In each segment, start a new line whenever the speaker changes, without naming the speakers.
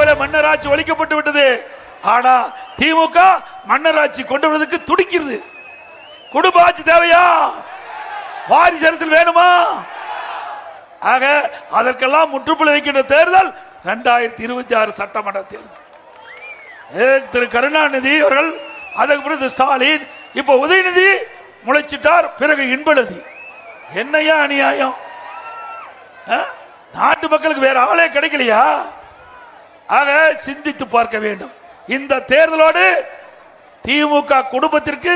திமுகவில் மன்னராட்சி ஒழிக்கப்பட்டு விட்டது. ஆனா திமுக மன்னராட்சி கொண்டு வருவதற்கு துடிக்கிறது. குடும்ப ஆட்சி தேவையா? வாரிசு அரசியல் வேணுமா? ஆக அதற்கெல்லாம் முற்றுப்புள்ளி வைக்கின்ற தேர்தல் 2026 சட்டமன்ற தேர்தல். திரு கருணாநிதி அவர்கள், அதற்கு பிறகு ஸ்டாலின், இப்ப உதயநிதி முளைச்சிட்டார், பிறகு இன்பநிதி. என்னையா அநியாயம்? நாட்டு மக்களுக்கு வேற ஆளே கிடைக்கலையா? ஆக சிந்தித்து பார்க்க வேண்டும். இந்த தேர்தலோடு திமுக குடும்பத்திற்கு,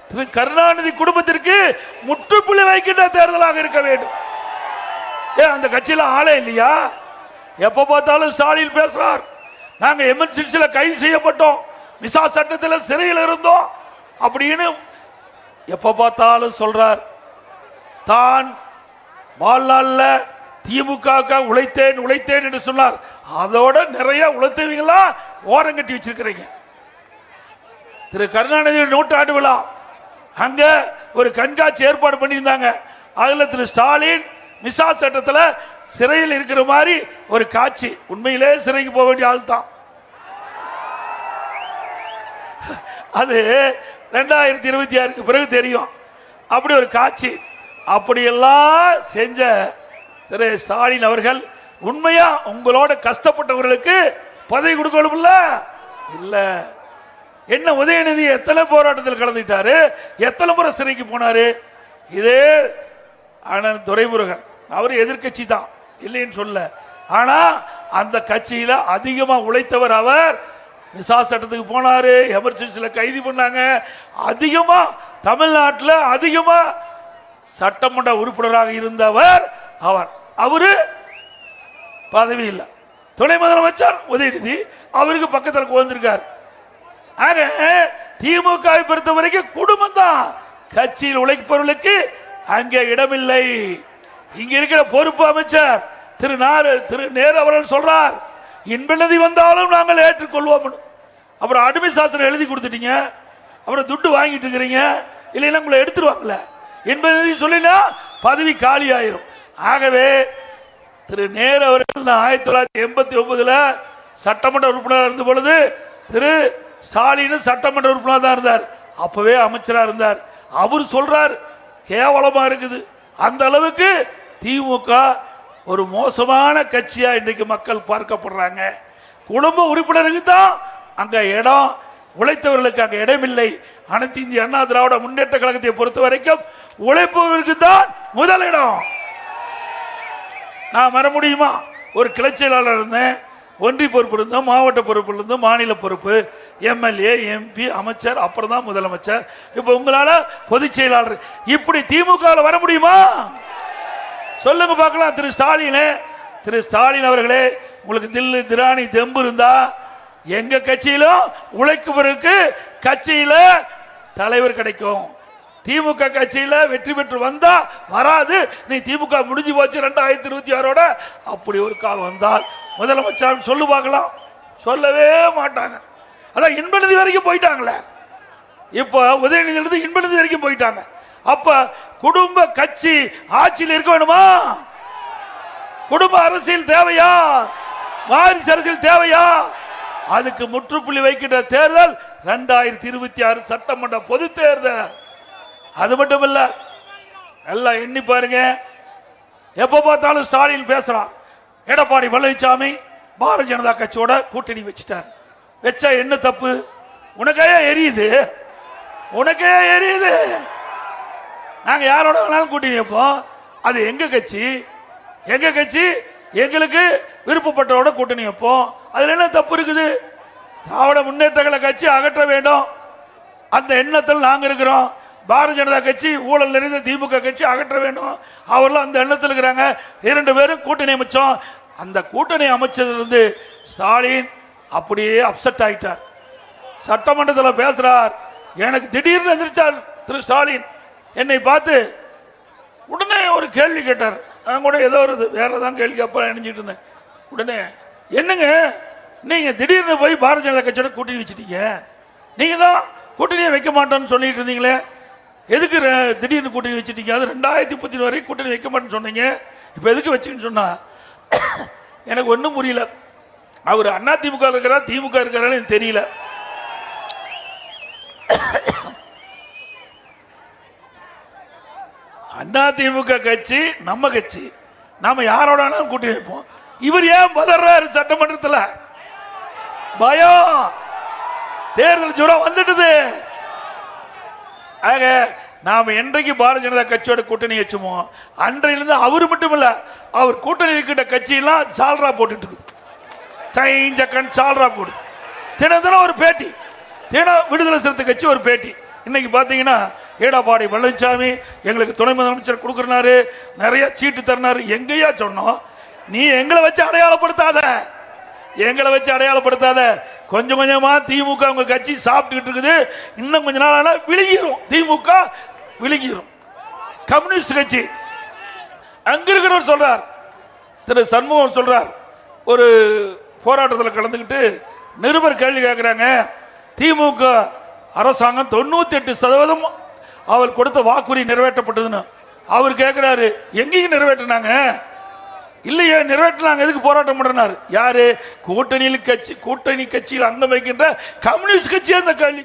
திரு கருணாநிதி குடும்பத்திற்கு முற்றுப்புள்ளி வைக்கின்ற தேர்தலாக இருக்க வேண்டும். அந்த கட்சியில ஆளே இல்லையா? எப்ப பார்த்தாலும் ஸ்டாலின் பேசுறார், நாங்க எமர்ஜென்சில கைது செய்யப்பட்டோம், மிசா சட்டத்தில் சிறையில் இருந்தோம் அப்படின்னு எப்ப பார்த்தாலும் சொல்றார். தான் வாழ்நாள்ல திமுக உழைத்தேன் உழைத்தேன் என்று சொன்னார். அதோட நிறைய உழைத்தவங்களா ஓரம் கட்டி வச்சிருக்கிறீங்க. திரு கருணாநிதி நூற்றாண்டு விழா, அங்க ஒரு கண்காட்சி ஏற்பாடு பண்ணியிருந்தாங்க. அதுல திரு ஸ்டாலின் மிசா சட்டத்தில் சிறையில் இருக்கிற மாதிரி ஒரு காட்சி. உண்மையிலே சிறைக்கு போக வேண்டிய ஆள் தான். அது 2026 பிறகு தெரியும். அப்படி ஒரு காட்சி. அப்படியெல்லாம் செஞ்ச திரு ஸ்டாலின் அவர்கள் உண்மையா உங்களோட கஷ்டப்பட்டவர்களுக்கு பதவி கொடுக்கணும்ல? இல்ல. என்ன உதயநிதி எத்தனை போராட்டத்தில் கலந்துட்டாரு, எத்தனை முறை சிறைக்கு போனாரு. இதே அண்ணன் துரைமுருகன், அவர் எதிர்கட்சி தான், இல்லைன்னு சொல்ல. ஆனா அந்த கட்சியில அதிகமா உழைத்தவர் அவர். மிசா சட்டத்துக்கு போனாரு, எமர்ஜென்சில கைது பண்ணாங்க. அதிகமா தமிழ்நாட்டில் அதிகமா சட்டமன்ற உறுப்பினராக இருந்தவர் அவர். அவரு பதவி இல்லை. துணை முதலமைச்சர் உதயநிதி அவருக்கு பக்கத்தில் உட்கார்ந்திருக்கார். ஆக திமுகவை பொறுத்த வரைக்கும் குடும்பம் தான். கட்சியில் உழைப்பவர்களுக்கு அங்கே இடமில்லை. இங்க இருக்கிற பொறுப்பு அமைச்சர் திரு நேரு அவர்கள் சொல்றார், இன்பநிதி வந்தாலும் நாங்கள் ஏற்றுக்கொள்வோம். அப்புறம் அடிமை சாஸ்திரம் எழுதி கொடுத்துட்டீங்க, அப்புறம் துட்டு வாங்கிட்டு இருக்கிறீங்க, இல்லைன்னா உங்களை எடுத்துருவாங்கல்ல. என்பதை சொல்லினா பதவி காலி ஆயிரும். ஆகவே திரு நேரு அவர்கள் 1989 சட்டமன்ற உறுப்பினராக இருந்த பொழுது திரு ஸ்டாலின் சட்டமன்ற உறுப்பினர் தான் இருந்தார். அப்பவே அமைச்சராக இருந்தார். அவர் சொல்றார், கேவலமா இருக்குது. அந்த அளவுக்கு திமுக ஒரு மோசமான கட்சியா இன்றைக்கு மக்கள் பார்க்கப்படுறாங்க. குடும்ப உறுப்பினருக்கு தான் அங்க இடம், உழைத்தவர்களுக்கு அங்க இடமில்லை. அனைத்து இந்திய அண்ணா திராவிட முன்னேற்ற கழகத்தை பொறுத்த வரைக்கும் உழைப்பவர்களுக்கு தான் முதலிடம். நான் வர முடியுமா? ஒரு கிளை செயலாளர் இருந்தேன், ஒன்றிய பொறுப்பு இருந்தோம், மாவட்ட பொறுப்பு இருந்தோம், மாநில பொறுப்பு, எம்எல்ஏ, எம்பி, அமைச்சர், அப்புறம் தான் முதலமைச்சர். இப்ப உங்களால பொதுச் செயலாளர். இப்படி திமுக வர முடியுமா? சொல்லுங்க பார்க்கலாம். திரு ஸ்டாலின் அவர்களே, உங்களுக்கு தில்லு திராணி தெம்பு இருந்தா எங்க கட்சியிலும் உழைப்பவருக்கு கட்சியில தலைவர் கிடைக்கும். திமுக கட்சியில வெற்றி பெற்று வந்தா வராது. நீ திமுக முடிஞ்சு போச்சு 2026 அப்படி ஒரு கால் வந்தால் முதலமைச்சர் சொல்லு பார்க்கலாம். சொல்லவே மாட்டாங்க. அதான் இன்பநிதி வரைக்கும் போயிட்டாங்களே. இப்ப உதயநிதி இன்பநிதி வரைக்கும் போயிட்டாங்க. அப்ப குடும்ப கட்சி ஆட்சியில் இருக்க வேணுமா? குடும்ப அரசியல் தேவையா? வாரிசு அரசியல் தேவையா? அதுக்கு முற்றுப்புள்ளி வைக்கின்ற தேர்தல் 2026 சட்டமன்ற பொது தேர்தல். அது மட்டும் இல்ல, எல்லாம் எண்ணி பாருங்க. எப்ப பார்த்தாலும் ஸ்டாலின் பேசுறான். எடப்பாடி பழனிசாமி பாரதிய ஜனதா கட்சியோட கூட்டணி வச்சுட்டார். வச்சா என்ன தப்பு? உனக்கே எரியுது, உனக்கே எரியுது. நாங்க யாரோட வேணாலும் கூட்டணி வைப்போம். அது எங்க கட்சி, எங்க கட்சி, எங்களுக்கு விருப்பப்பட்டவோட கூட்டணி வைப்போம். அதுல என்ன தப்பு இருக்குது? திராவிட முன்னேற்ற கழக கட்சி அகற்ற வேண்டும், அந்த எண்ணத்தில் நாங்க இருக்கிறோம். பாரதிய ஜனதா கட்சி ஊழல் நிறைந்த திமுக கட்சி அகற்ற வேண்டும், அவர்களும் அந்த எண்ணத்தில் இருக்கிறாங்க. 2 பேரும் கூட்டணி அமைச்சோம். அந்த கூட்டணி அமைச்சதிலிருந்து ஸ்டாலின் அப்படியே அப்செட் ஆயிட்டார். சட்டமன்றத்தில் பேசுறார். எனக்கு திடீர்னு எந்திரிச்சார் திரு ஸ்டாலின். என்னை பார்த்து உடனே ஒரு கேள்வி கேட்டார். நான் கூட ஏதோ ஒரு வேற தான் கேள்வி அப்புறம் நினைச்சிட்டு இருந்தேன். உடனே என்னங்க நீங்க திடீர்னு போய் பாரதிய ஜனதா கட்சியோட கூட்டணி வச்சுட்டீங்க, நீங்க தான் கூட்டணியை வைக்க மாட்டோன்னு சொல்லிட்டு இருந்தீங்களே, எதுக்கு திடீர்னு கூட்டணி வச்சுட்டீங்க? அது 2030 வரைக்கும் கூட்டணி வைக்க மாட்டேன்னு சொன்னீங்க, இப்போ எதுக்கு வச்சுன்னு சொன்னா எனக்கு ஒன்றும் புரியல. அவர் அண்ணா திமுக இருக்கிறா திமுக இருக்கிறான்னு தெரியல. அண்ணா திமுக கட்சி நம்ம கட்சி, நாம யாரோட கூட்டி வைப்போம். இவர் ஏன் பதறாரு? சட்டமன்றத்தில் பயம், தேர்தல் ஜுரம் வந்துட்டது. ஆக நாம என்றைக்கு பாரதிய ஜனதா கட்சியோட கூட்டணி வச்சுமோ அன்றையிலிருந்து அவர் மட்டும் இல்ல, அவர் கூட்டணி இருக்கின்ற கட்சியெல்லாம் சால்ரா போட்டுட்டு இருக்குது. சைஞ்சக்கன் சால்ரா போடு. தினம் தினம் ஒரு பேட்டி, தினம் விடுதலை சிறுத்தை கட்சி ஒரு பேட்டி. இன்னைக்கு பாத்தீங்கன்னா எடப்பாடி பழனிசாமி எங்களுக்கு துணை முதலமைச்சர் கொடுக்குறாரு, நிறைய சீட்டு தரனாரு. எங்கேயா சொன்னோம்? நீ எங்களை வச்சு அடையாளப்படுத்தாத, எங்களை வச்சு அடையாளப்படுத்தாத. கொஞ்சம் கொஞ்சமா திமுக உங்க கட்சி சாப்பிட்டுக்கிட்டு இருக்குது. இன்னும் கொஞ்ச நாள் ஆனா விழுகிரும், திமுக விழுகிரும். கம்யூனிஸ்ட் கட்சி அங்க இருக்கிறவர் சொல்றார், திரு சண்முகம் சொல்றார், ஒரு போராட்டத்தில் கலந்துக்கிட்டு நிருபர் கேள்வி கேட்கிறாங்க, திமுக அரசாங்கம் 98% அவர் கொடுத்த வாக்குறுதி நிறைவேற்றப்பட்டதுன்னு. அவர் கேட்கிறாரு, எங்கேயும் நிறைவேற்றினாங்க? இல்லையே, நிறைவேற்றினாங்க, எதுக்கு போராட்டம் பண்றாரு? யாரு? கூட்டணி கட்சியில் அங்கம் வைக்கின்ற கம்யூனிஸ்ட் கட்சி அந்த கேள்வி